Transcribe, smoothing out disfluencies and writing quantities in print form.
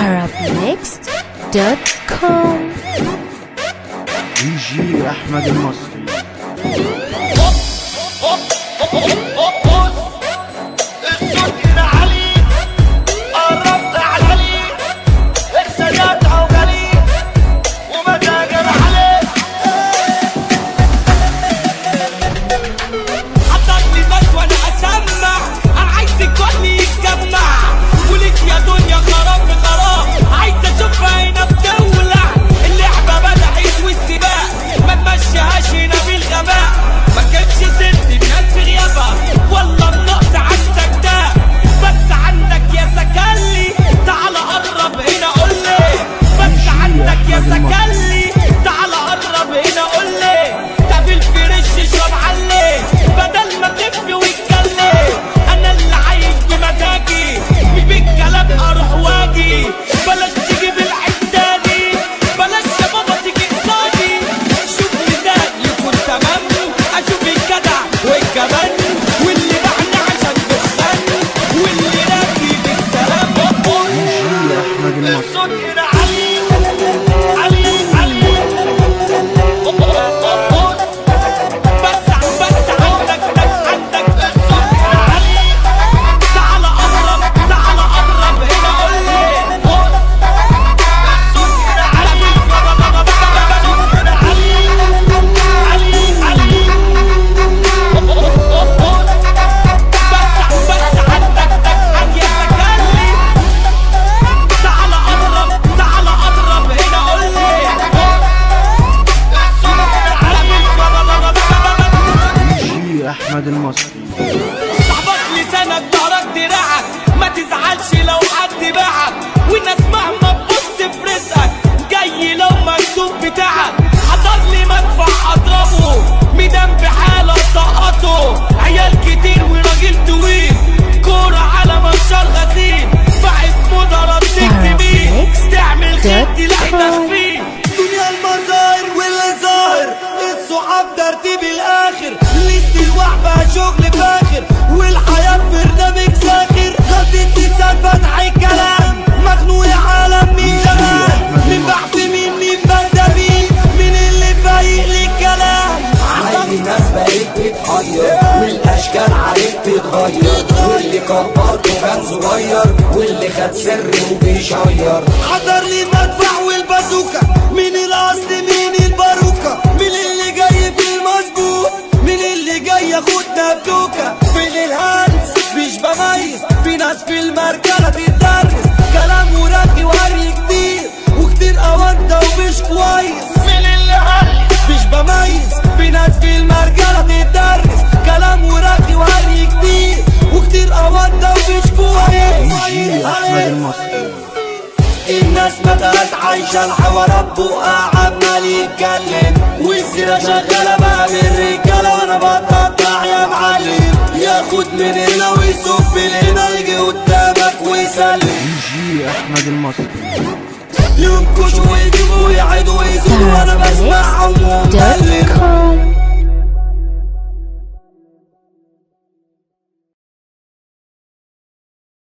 arabmixed.com. DJ أحمد المصري. أحمد المصري. صاحبك لسانك ضهرك دراعك، ما تزعلش لو حد باعك، والناس مهما تبص في رزقك جاي لو مكتوب بتاعك. حضر لي مدفع اضربه، ميدان بحاله سقطه، عيال كتير وراجل طويل، كورة على منشار غسيل، باعت مضرب تكتبين، تعمل خير تلاقي تخفيف. دنيا المظاهر واللي ظاهر، الصحاب ترتيب الاخر، الوحبة شغل فاخر، والحياة برنامج ساخر، غلطة لسان فتح الكلام، مخنوق عالم مين زمان، مين بحث مين بدأ مين اللي فايق للكلام. عادي ناس بقيت بتحير، والاشكال عليك تتغير، واللي كبرته كان صغير، واللي خد سر وبيشير. حضر لي المدفع والبازوكا، مين الاصل مين الباروكة، مين اللي جاي في المظبوط، مين اللي جاي ياخدنا بتوكة. فين الهانس مش بميز، في ناس في المركلة تتدرس، كلام وراقي وهري كتير، وكتير أودة ومش كويس. مين اللي هري مش بميز، في ناس في المركلة تتدرس، كلام وراقي وهري كتير، وكتير أودة ومش كويس. DJ أحمد المصري. الناس بدأت عايشة الحوارات بقى عمال يتكلم، والسيرة شغالة بقى بالرجالة، وانا بتقطع يا معلم، ياخد من هنا ويصب من هنا، يجي قدامك ويسلم. DJ أحمد المصري. ينكشوا ويجيبوا ويعيدوا ويزوروا، وانا بسمعهم ومبلم.